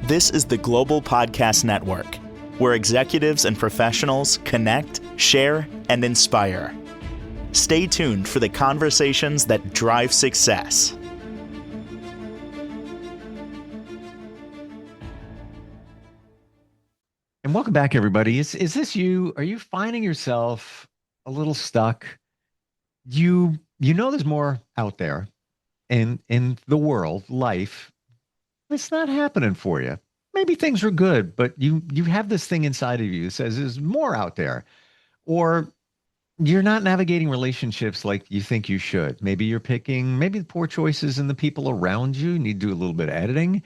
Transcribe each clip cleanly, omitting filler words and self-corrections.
This is the Global Podcast Network, where executives and professionals connect, share, and inspire. Stay tuned for the conversations that drive success. And welcome back, everybody. Is this you? Are you finding yourself a little stuck? You know there's more out there in the world, life. It's not happening for you. Maybe things are good, but you have this thing inside of you that says there's more out there. Or you're not navigating relationships like you think you should. Maybe you're picking maybe the poor choices in the people around you. You need to do a little bit of editing.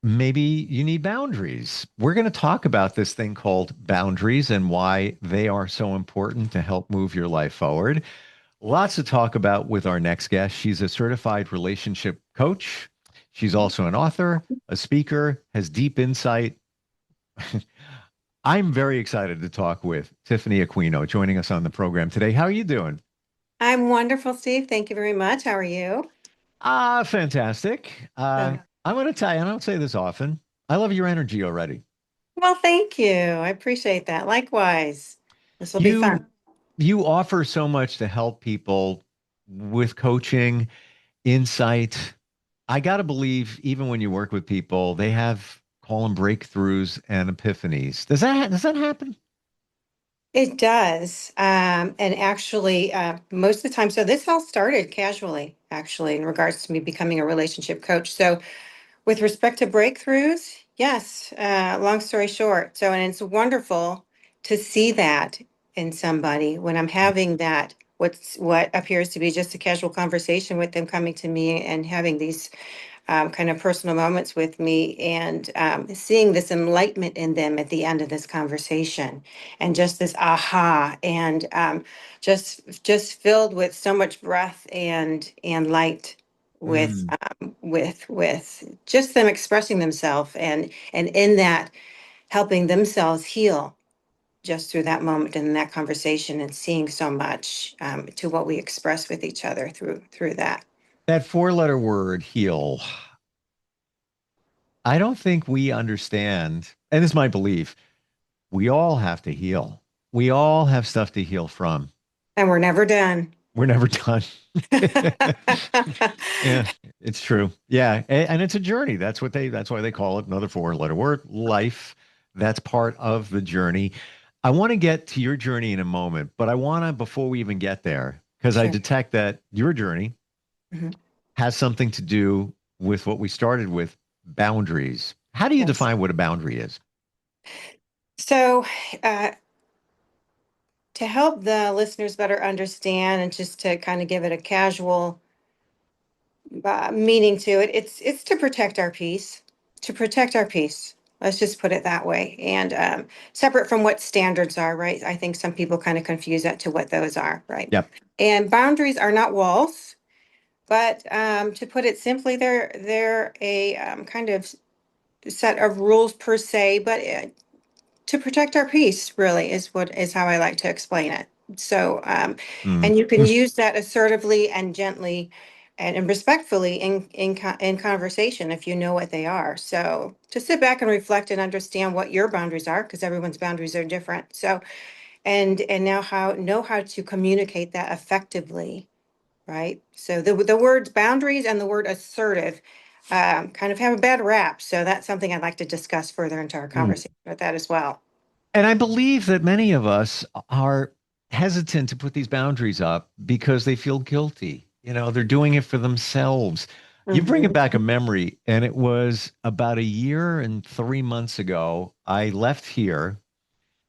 Maybe you need boundaries. We're going to talk about this thing called boundaries and why they are so important to help move your life forward. Lots to talk about with our next guest. She's a certified relationship coach. She's also an author, a speaker, has deep insight. I'm very excited to talk with Tiffany Aquino joining us on the program today. How are you doing? I'm wonderful, Steve. Thank you very much. How are you? Fantastic. Uh, I'm going to tell you, I don't say this often. I love your energy already. Well, thank you. I appreciate that. Likewise. This will be You fun. you offer so much to help people with coaching, insight. I got to believe even when you work with people, they have call them breakthroughs and epiphanies. Does that happen? It does. And actually, most of the time, so this all started casually, actually, in regards to me becoming a relationship coach. So with respect to breakthroughs, yes, long story short. So, and it's wonderful to see that in somebody when I'm having that, what appears to be just a casual conversation with them coming to me and having these kind of personal moments with me and seeing this enlightenment in them at the end of this conversation and just this aha and just filled with so much breath and light with Mm. with just them expressing themselves and in that helping themselves heal just through that moment and that conversation and seeing so much to what we express with each other through that. That four-letter word, heal. I don't think we understand, and this is my belief, we all have to heal. We all have stuff to heal from. And we're never done. We're never done. Yeah, it's true. Yeah, and it's a journey. That's why they call it another four-letter word, life. That's part of the journey. I want to get to your journey in a moment, but I want to, before we even get there, because I Sure. detect that your journey Mhm. has something to do with what we started with, boundaries. How do you Yes. define what a boundary is? So, uh, to help the listeners better understand and just to kind of give it a casual meaning to it, it's to protect our peace, to protect our peace. Let's just put it that way. And separate from what standards are, right? I think some people kind of confuse that to what those are, right? Yep. And boundaries are not walls, but to put it simply, they're a kind of set of rules per se, but to protect our peace really is how I like to explain it. So Mm. and you can use that assertively and gently and respectfully in conversation if you know what they are. So to sit back and reflect and understand what your boundaries are, because everyone's boundaries are different. So and now how know how to communicate that effectively, right? So the words boundaries and the word assertive kind of have a bad rap. So that's something I'd like to discuss further into our Mm. conversation with that as well. And I believe that many of us are hesitant to put these boundaries up because they feel guilty. They're doing it for themselves. You bring it Mhm. back a memory, and it was about a year and 3 months ago. I left here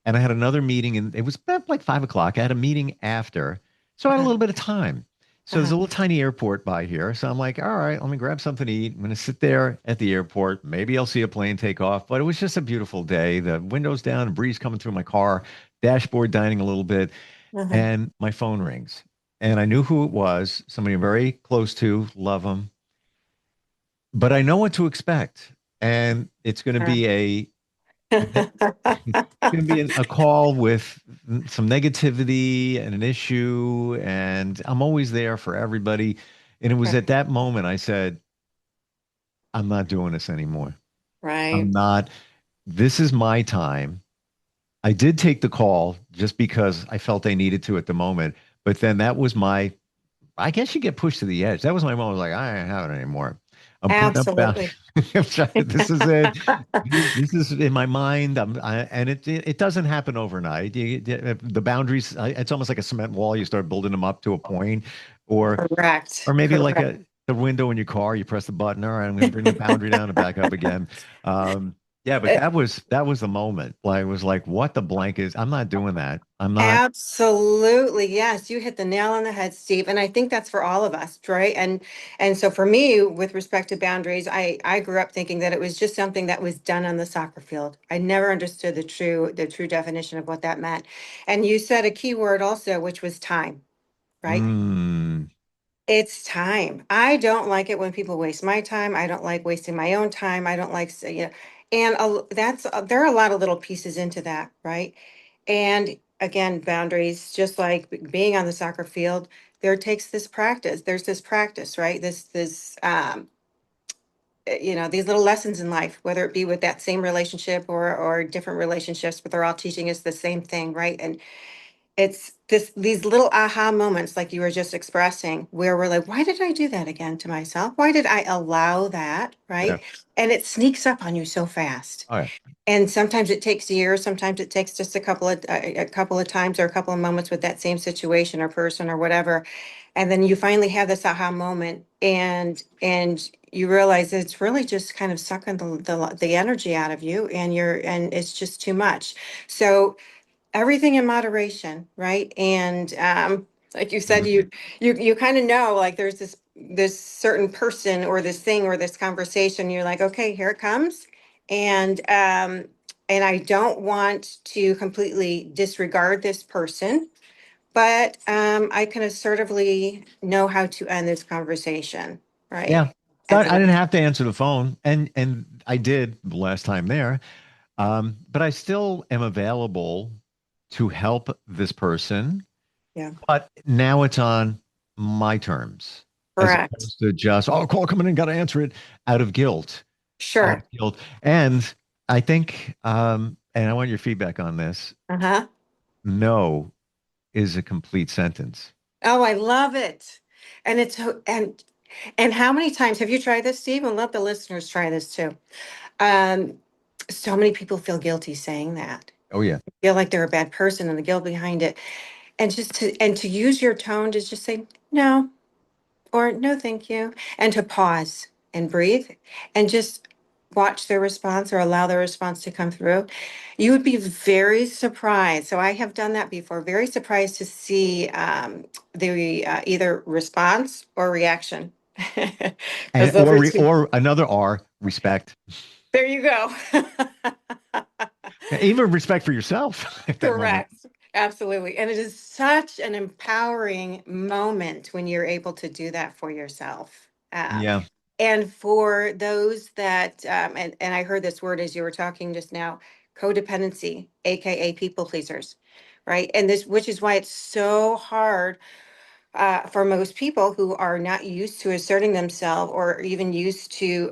and I had another meeting, and it was about like 5 o'clock. I had a meeting after, so I had a Uh-huh. little bit of time. So there's Uh-huh. a little tiny airport by here. So I'm like, all right, let me grab something to eat. I'm going to sit there at the airport. Maybe I'll see a plane take off. But it was just a beautiful day. The windows down, a breeze coming through my car, dashboard dining a little bit, Uh-huh. and my phone rings. And I knew who it was, somebody I'm very close to, love them, but I know what to expect. And it's going to be it's going to be a call with some negativity and an issue, and I'm always there for everybody. And it was at that moment I said, I'm not doing this anymore. Right. I'm not, this is my time. I did take the call just because I felt I needed to at the moment. But then that was I guess you get pushed to the edge. That was my moment. I was like, I ain't having it anymore. I'm putting up Absolutely. boundaries. This is it. This is in my mind. And it doesn't happen overnight. The boundaries, it's almost like a cement wall. You start building them up to a point, or Correct. maybe like Correct. the window in your car. You press the button. All right, I'm going to bring the boundary down and back up again. Yeah, but that was the moment. Like, it was like, what the blank is. I'm not doing that. I'm not. Absolutely. Yes, you hit the nail on the head, Steve. And I think that's for all of us, right? And so for me, with respect to boundaries, I grew up thinking that it was just something that was done on the soccer field. I never understood the true definition of what that meant. And you said a key word also, which was time, right? Mm, It's time. I don't like it when people waste my time. I don't like wasting my own time. I don't like, and there are a lot of little pieces into that, right? And again, boundaries, just like being on the soccer field, there takes this practice. There's this practice, right? These little lessons in life, whether it be with that same relationship or different relationships, but they're all teaching us the same thing, right? And it's these little aha moments, like you were just expressing, where we're like, why did I do that again to myself? Why did I allow that? yeah. Right. And it sneaks up on you so fast. Oh, yeah. And sometimes it takes years, sometimes it takes just a couple of times or a couple of moments with that same situation or person or whatever. And then you finally have this aha moment and you realize it's really just kind of sucking the energy out of you and it's just too much. So everything in moderation, right? And like you said, Mhm. you kind of know, like there's this certain person or this thing or this conversation. You're like, okay, here it comes, and I don't want to completely disregard this person, but I can assertively know how to end this conversation, right? Yeah. So At the I right. didn't have to answer the phone, and I did the last time there. But I still am available to help this person. Yeah, But now it's on my terms, as correct. opposed to just, oh, call coming in, got to answer it out of guilt, out of Sure. guilt. And I think, and I want your feedback on this. Uh-huh. No is a complete sentence. Oh, I love it. And it's and how many times have you tried this, Steve? And let the listeners try this too. Um, so many people feel guilty saying that. Oh yeah. Feel like they're a bad person and the guilt behind it. And to use your tone to just say no or no, thank you, and to pause and breathe and just watch their response or allow their response to come through. You would be very surprised. So I have done that before. Very surprised to see the either response or reaction. Because And those are two. or another R, respect. There you go. Even respect for yourself at that moment. Correct. Absolutely. And it is such an empowering moment when you're able to do that for yourself. Yeah. And for those that, and I heard this word as you were talking just now, codependency, AKA people pleasers, right? And this, which is why it's so hard for most people who are not used to asserting themselves or even used to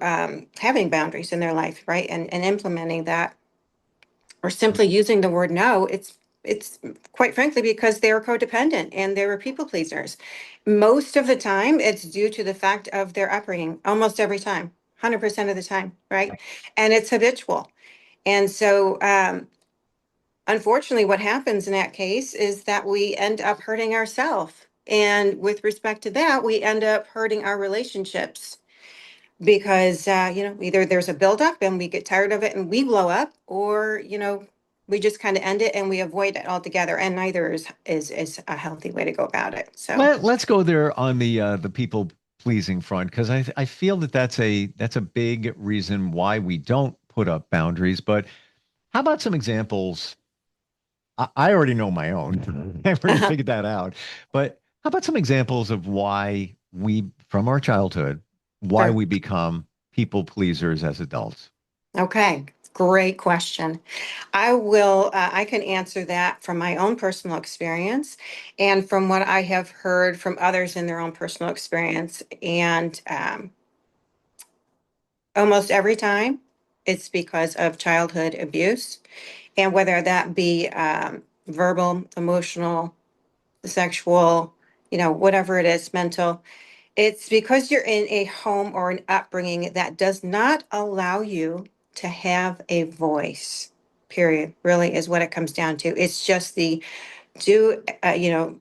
having boundaries in their life, right? And implementing that or simply using the word no. It's quite frankly because they are codependent and they were people pleasers. Most of the time, it's due to the fact of their upbringing. Almost every time, 100% of the time, right? And it's habitual. And so, unfortunately, what happens in that case is that we end up hurting ourselves. And with respect to that, we end up hurting our relationships because either there's a buildup and we get tired of it and we blow up, or we just kind of end it and we avoid it altogether. And neither is a healthy way to go about it. So Let's go there on the people pleasing front, because I feel that that's a big reason why we don't put up boundaries. But how about some examples? I already know my own. I've already figured that out. But how about some examples of why from our childhood, why sure. we become people pleasers as adults? Okay, great question. I can answer that from my own personal experience and from what I have heard from others in their own personal experience. And almost every time. it's because of childhood abuse. And whether that be verbal, emotional, sexual, whatever it is, mental, it's because you're in a home or an upbringing that does not allow you to have a voice, period, really is what it comes down to. It's just the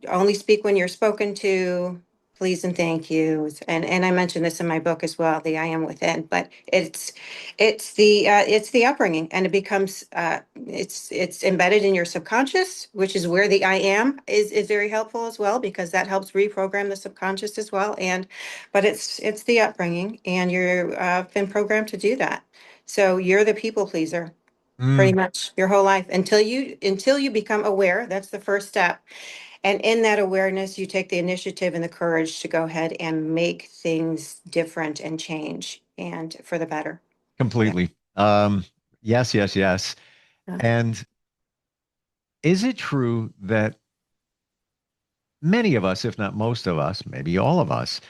only speak when you're spoken to, please and thank yous. And I mentioned this in my book as well, the I am within, but it's the upbringing, and it becomes it's embedded in your subconscious, which is where the I am is very helpful as well, because that helps reprogram the subconscious as well. But it's the upbringing, and you're been programmed to do that. So you're the people pleaser pretty Mm, much your whole life until you become aware. That's the first step. And in that awareness, you take the initiative and the courage to go ahead and make things different and change and for the better. Yeah. completely. Yes, yes, yes. Yeah. And is it true that many of us, if not most of us, maybe all of us,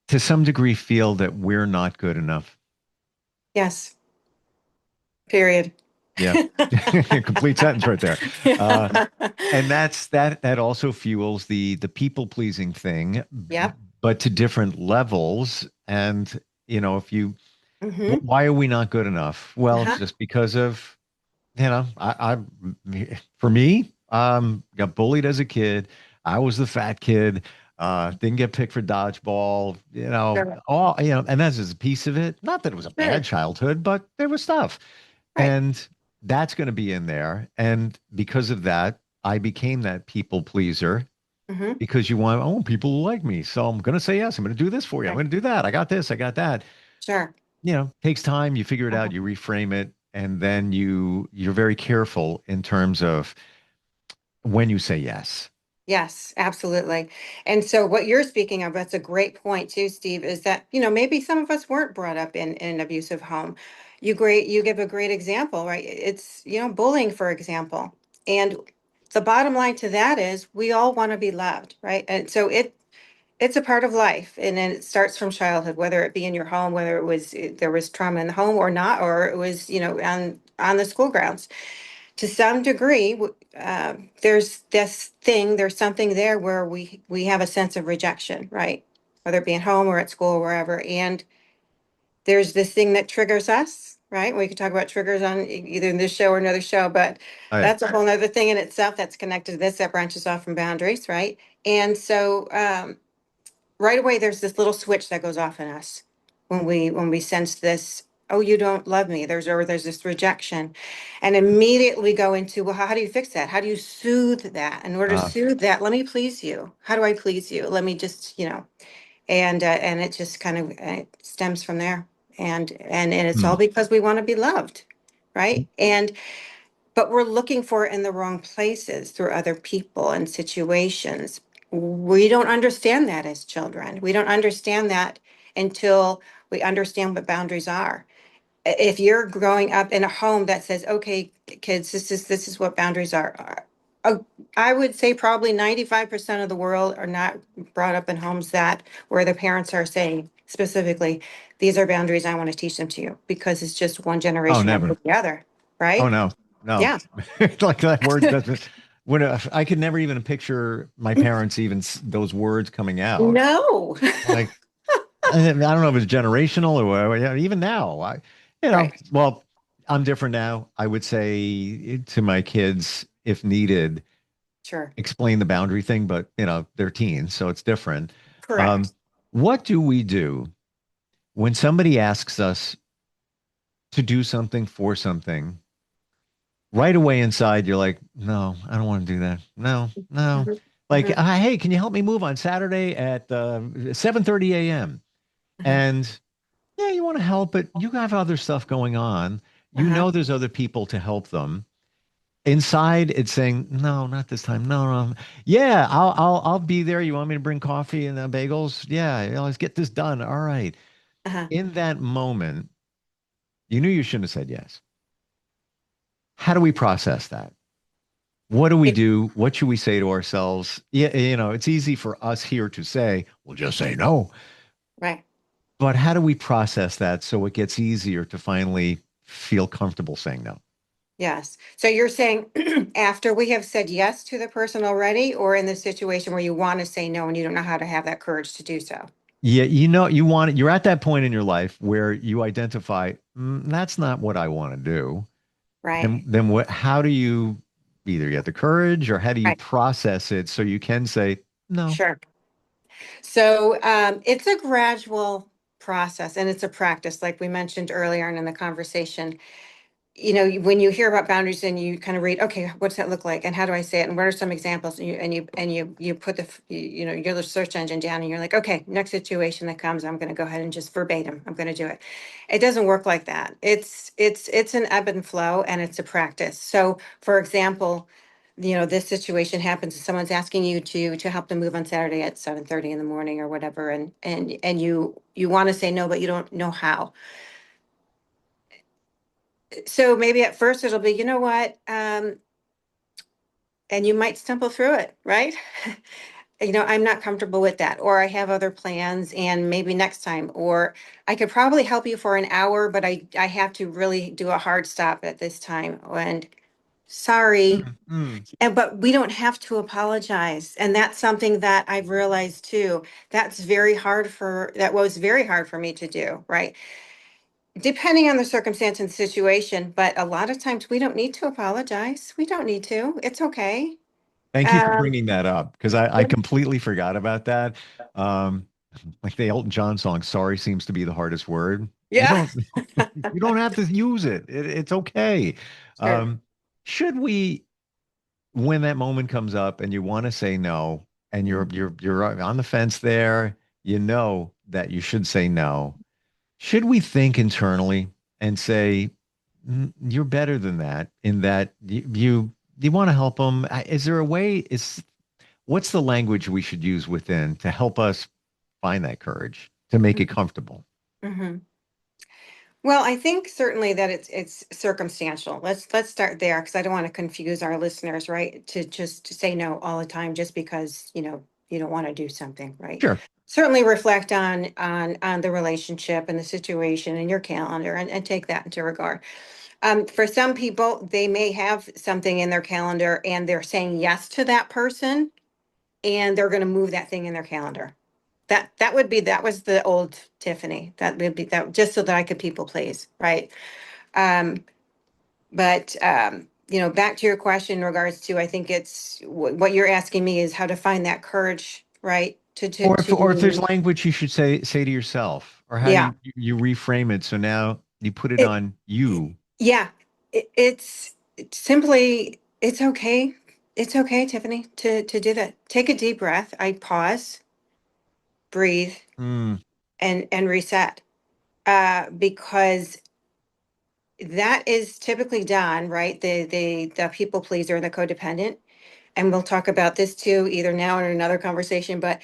to some degree feel that we're not good enough? Yes. Period. Yeah. Complete sentence right there. Uh, and that also fuels the people pleasing thing, Yep. but to different levels. And if you, Mm-hmm. why are we not good enough? Well, Uh-huh. just because of, for me, got bullied as a kid. I was the fat kid. Didn't get picked for dodgeball. Sure. And that's just a piece of it. Not that it was a bad Sure. childhood, but there was stuff. Right. And that's going to be in there. And because of that, I became that people pleaser Mm-hmm. because you want, people who like me. So I'm going to say yes. I'm going to do this for you. I'm Right. going to do that. I got this. I got that. Sure. Takes time. You figure it Uh-huh. out. You reframe it. And then you're very careful in terms of when you say yes. Yes, absolutely. And so what you're speaking of, that's a great point too, Steve, is that, maybe some of us weren't brought up in an abusive home. You give a great example, right? It's, bullying, for example. And the bottom line to that is we all want to be loved, right? And so it's a part of life. And then it starts from childhood, whether it be in your home, whether there was trauma in the home or not, or it was, on the school grounds to some degree. There's something there where we have a sense of rejection, right? Whether it be at home or at school or wherever. And there's this thing that triggers us, right? We could talk about triggers on either in this show or another show, but Oh yeah. that's a whole nother thing in itself that's connected to this, that branches off from boundaries, right? And so right away there's this little switch that goes off in us when we sense this, oh, you don't love me, there's this rejection, and immediately go into, well, how do you fix that? How do you soothe that? In order to Uh, soothe that, let me please you. How do I please you? Let me just, and it just kind of stems from there. And it's all hmm. because we want to be loved, right? But we're looking for it in the wrong places through other people and situations. We don't understand that as children. We don't understand that until we understand what boundaries are. If you're growing up in a home that says, okay, kids, this is what boundaries are. Uh, I would say probably 95% of the world are not brought up in homes that where the parents are saying specifically, these are boundaries I want to teach them to you, because it's just one Oh, generation never. after the other, Oh right? no, no. Yeah. Like that word doesn't. I could never even picture my parents even those words coming out. No. Like I don't know if it's generational or yeah, even now. Right. Well, I'm different now. I would say to my kids, if needed, Sure. explain the boundary thing, but they're teens, so it's different. Um, Correct. what do we do when somebody asks us to do something for something? Right away inside, you're like, no, I don't want to do that. No, no. Mhm. Like, Mhm. hey, can you help me move on Saturday at 7:30 a.m.? Mhm. And yeah, you want to help, but you have other stuff going on. Uh-huh. There's other people to help them. Inside, it's saying, no, not this time. No, no. Yeah, I'll be there. You want me to bring coffee and bagels? Yeah, let's get this done. All right. Uh-huh. In that moment, you knew you shouldn't have said yes. How do we process that? What do we It- do? What should we say to ourselves? Yeah, it's easy for us here to say, well, just say no. right. But how do we process that so it gets easier to finally feel comfortable saying no? Yes. So you're saying after we have said yes to the person already, or in the situation where you want to say no and you don't know how to have that courage to do so? Yeah, you're at that point in your life where you identify, that's not what I want to do. Right. Then how do you either get the courage or how do you Right. process it so you can say no? Sure. So it's a gradual process and it's a practice, like we mentioned earlier in the conversation. When you hear about boundaries and you kind of read, okay, what's that look like? And how do I say it? And what are some examples? And you put your search engine down and you're like, okay, next situation that comes, I'm going to go ahead and just verbatim, I'm going to do it. It doesn't work like that. It's an ebb and flow and it's a practice. So for example, this situation happens and someone's asking you to help them move on Saturday at 7:30 in the morning or whatever. And you want to say no, but you don't know how. So maybe at first it'll be, you know what? And you might stumble through it, right? I'm not comfortable with that, or I have other plans and maybe next time, or I could probably help you for an hour, but I have to really do a hard stop at this time. And sorry. Mm. But we don't have to apologize. And that's something that I've realized too. That was very hard for me to do, right? Depending on the circumstance and situation, but a lot of times we don't need to apologize. We don't need to. It's okay. Thank you for Um, bringing that up because I completely forgot about that. Um, like the Elton John song, sorry seems to be the hardest word. You yeah. don't you don't have to use it. It's okay. Sure. Um, should we, when that moment comes up and you want to say no and you're on the fence there, you know that you should say no. Should we think internally and say, You're better than that in that you want to help them? Is there a way? What's the language we should use within to help us find that courage to make it comfortable? Hmm. Well, I think certainly that it's circumstantial. Let's start there because I don't want to confuse our listeners, right? To say no all the time just because you don't want to do something, right? Sure. Certainly reflect on the relationship and the situation and your calendar and take that into regard. For some people, they may have something in their calendar and they're saying yes to that person and they're going to move that thing in their calendar. That was the old Tiffany. That would be that just so that I could people please, right? Um, but back to your question in regards to, I think it's what you're asking me is how to find that courage, right? Or if there's To language you should say to yourself, or how do Yeah. you reframe it so now you put it It on you? yeah. It's simply it's okay. It's okay, Tiffany, to do that. Take a deep breath. I pause, breathe, Mm, and reset. Because that is typically done, right? The people pleaser and the codependent. And we'll talk about this too, either now or in another conversation, but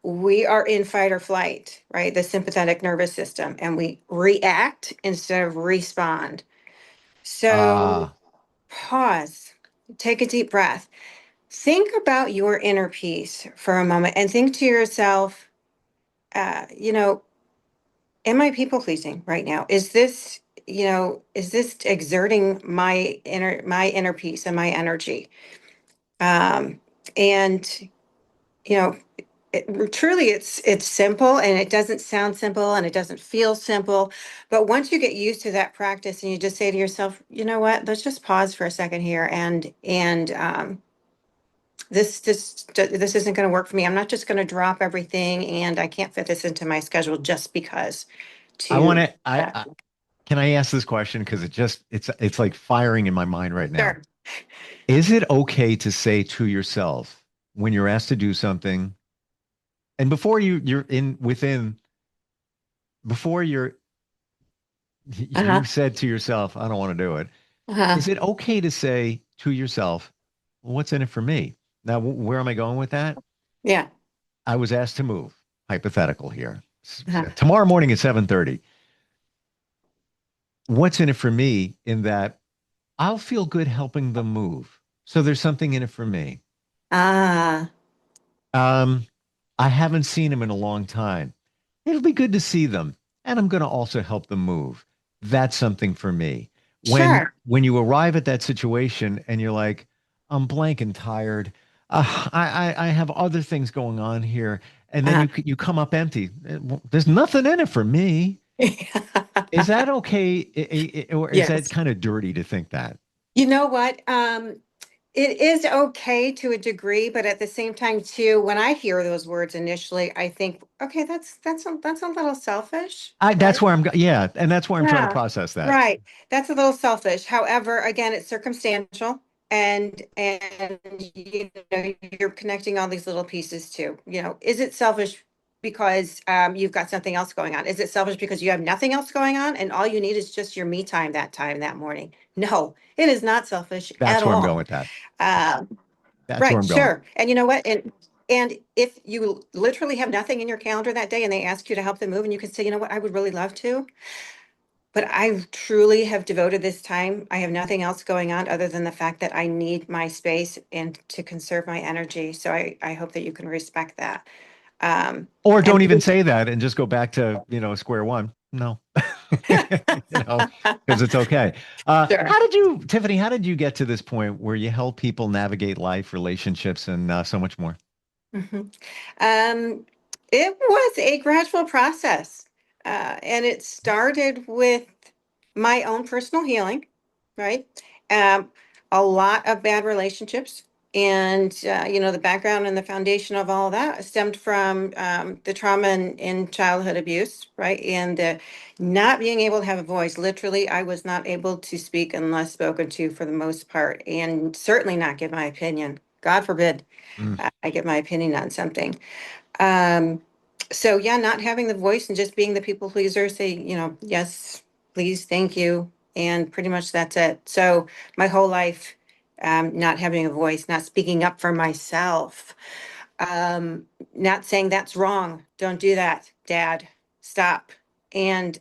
we are in fight or flight, right? The sympathetic nervous system, and we react instead of respond. So ah, pause, take a deep breath, think about your inner peace for a moment, and think to yourself, uh, you know, am I people pleasing right now? Is this exerting my inner peace and my energy? Um, and you know, truly, it's simple, and it doesn't sound simple, and it doesn't feel simple. But once you get used to that practice, and you just say to yourself, you know what? Let's just pause for a second here, and this isn't going to work for me. I'm not just going to drop everything, and I can't fit this into my schedule just because. I want To to. Can I ask this question because it's like firing in my mind right now. Sure. Is it okay to say to yourself when you're asked to do something, and before you're in within before Uh-huh. you've said to yourself, I don't want to do it. Uh-huh. Is it okay to say to yourself, well, what's in it for me? Now, where am I going with that? Yeah. I was asked to move, hypothetical here. Uh-huh. Tomorrow morning at 7:30. What's in it for me in that I'll feel good helping them move. So there's something in it for me. Ah. Um, I haven't seen him in a long time. it'll be good to see them. And I'm going to also help them move. That's something for me. Sure. When you arrive at that situation and you're like, I'm blank and tired. I have other things going on here. And then Uh, you come up empty. There's nothing in it for me. Is that okay? Or is that yes. kind of dirty to think that? You know what? It is okay to a degree, but at the same time, too, when I hear those words initially, I think, okay, that's a little selfish, right? That's where yeah. And that's where I'm trying to Yeah, process that. right. That's a little selfish. However, again, it's circumstantial and you're connecting all these little pieces too. Is it selfish because you've got something else going on? Is it selfish because you have nothing else going on and all you need is just your me time that morning? No, it is not selfish at That's where I'm going all. with that. Um, That's where right, I'm going. sure. And you know what? And if you literally have nothing in your calendar that day and they ask you to help them move and you can say, you know what, I would really love to. But I truly have devoted this time. I have nothing else going on other than the fact that I need my space and to conserve my energy. So I hope that you can respect that. Or And don't even say that and just go back to, square one. No, because it's okay. sure. Tiffany, how did you get to this point where you help people navigate life, relationships, and so much more? Mhm. Um, it was a gradual process, and it started with my own personal healing, right? Um, a lot of bad relationships, and the background and the foundation of all of that stemmed from the trauma in childhood abuse, right? And not being able to have a voice. Literally, I was not able to speak unless spoken to for the most part, and certainly not give my opinion. God forbid. Mm. I get my opinion on something. Um, so yeah, not having the voice and just being the people pleaser, say, yes, please, thank you. And pretty much that's it. So my whole life, not having a voice, not speaking up for myself, not saying that's wrong. Don't do that, Dad. Stop. And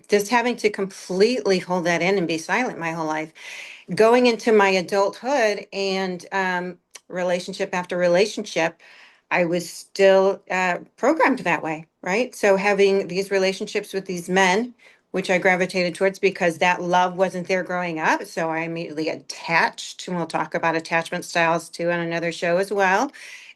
just having to completely hold that in and be silent my whole life going into my adulthood and relationship after relationship, I was still programmed that way, right? So having these relationships with these men, which I gravitated towards because that love wasn't there growing up. So I immediately attached, and we'll talk about attachment styles too on another show as well.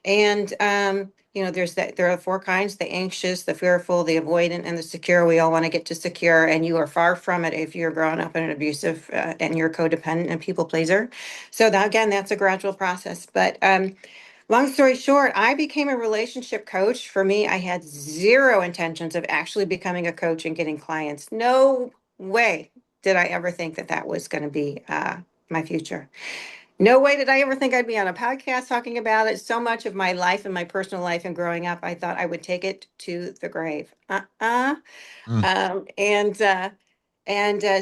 And there are four kinds: the anxious, the fearful, the avoidant, and the secure. We all want to get to secure, and you are far from it if you're growing up in an abusive and you're codependent and people pleaser. So that again, that's a gradual process. But long story short, I became a relationship coach. For me, I had zero intentions of actually becoming a coach and getting clients. No way did I ever think that that was going to be my future. No way did I ever think I'd be on a podcast talking about it. So much of my life and my personal life and growing up, I thought I would take it to the grave. Mm.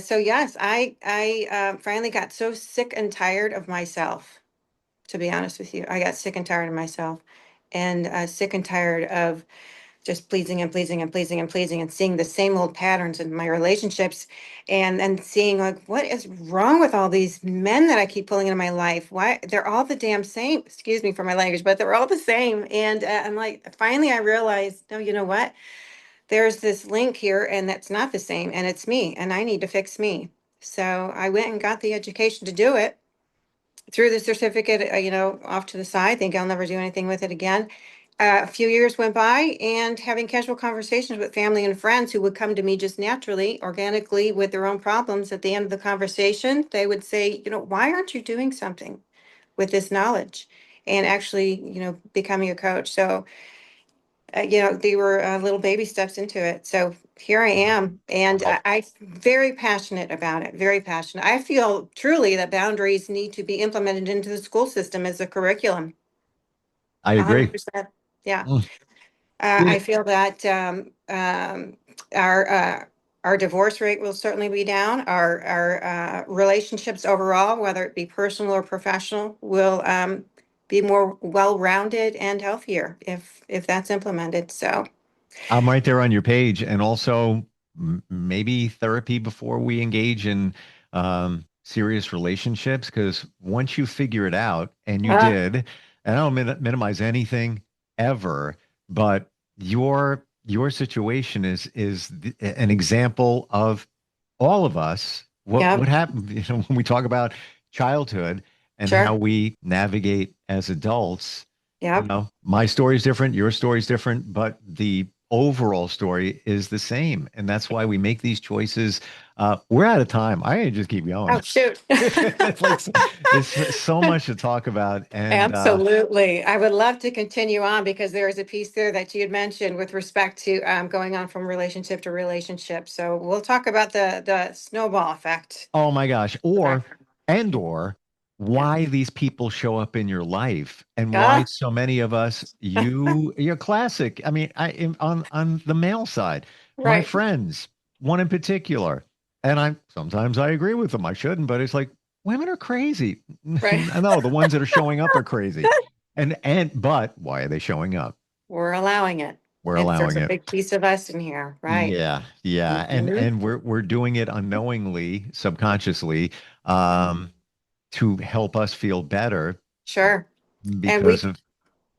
So yes, I finally got so sick and tired of myself. To be honest with you, I got sick and tired of myself, and sick and tired of just pleasing and pleasing and pleasing and pleasing and seeing the same old patterns in my relationships and then seeing like what is wrong with all these men that I keep pulling into my life. Why they're all the damn same, excuse me for my language, but they're all the same. And I'm like, finally I realized, no, you know what, there's this link here and that's not the same and it's me and I need to fix me. So I went and got the education to do it, threw the certificate, off to the side, think I'll never do anything with it again. A few years went by and having casual conversations with family and friends who would come to me just naturally, organically with their own problems. At the end of the conversation, they would say, why aren't you doing something with this knowledge and actually, becoming a coach? So they were little baby steps into it. So here I am, and Wow. I'm very passionate about it. Very passionate. I feel truly that boundaries need to be implemented into the school system as a curriculum. I agree. 100%. Yeah. Mm. I Yeah. feel that our our divorce rate will certainly be down. Our relationships overall, whether it be personal or professional, will be more well-rounded and healthier if that's implemented. So. I'm right there on your page. And also maybe therapy before we engage in serious relationships. Because once you figure it out, and you Uh, did, and I don't minimize anything ever, but your your situation is an example of all of us. What Yep. happened, when we talk about childhood and how Sure. we navigate as adults. Yep. My story is different, your story is different, but the overall story is the same. And that's why we make these choices. We're out of time. I can just keep Oh, going. shoot. It's like there's so much to talk about. And Absolutely. I would love to continue on because there is a piece there that you had mentioned with respect to going on from relationship to relationship. So we'll talk about the snowball effect. oh my gosh, Okay. or Yeah. why these people show up in your life and why Ah, so many of us, you're classic. I mean, on the male side, my right. friends, one in particular, and sometimes I agree with them. I shouldn't, but it's like women are crazy. Right. No, the ones that are showing up are crazy. But why are they showing up? We're allowing it. We're There's allowing a it. big piece of us in here. Right. Yeah, yeah, and Mhm. we're doing it unknowingly, subconsciously, um, to help us feel better Sure. And because of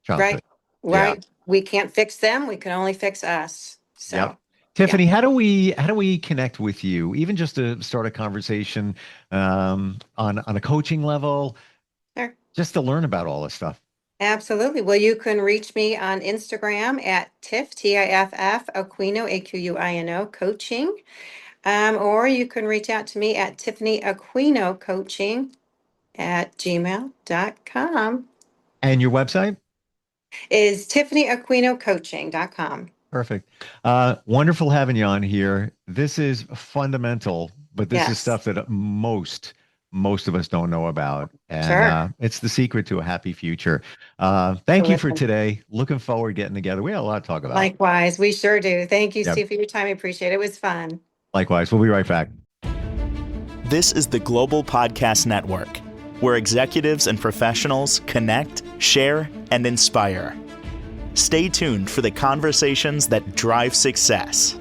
childhood. right, Yeah. right. We can't fix them. We can only fix us. Yep. So, yeah. Tiffany, how do we connect with you, even just to start a conversation, on a coaching level, Sure. just to learn about all this stuff? Absolutely. Well, you can reach me on Instagram at Tiff, Tiff, Aquino, Aquino, coaching. Or you can reach out to me at Tiffany Aquino coaching at gmail.com. And your website? Is TiffanyAquinoCoaching.com. Perfect. Wonderful having you on here. This is fundamental, but this is Yes. stuff that most of us don't know about, and Sure. it's the secret to a happy future. Thank you for Absolutely. today. Looking forward to getting together. We had a lot to talk about. Likewise. We sure do. Thank you, Yep. Steve, for your time. I appreciate it. It was fun. Likewise. We'll be right back. This is the Global Podcast Network, where executives and professionals connect, share, and inspire. Stay tuned for the conversations that drive success.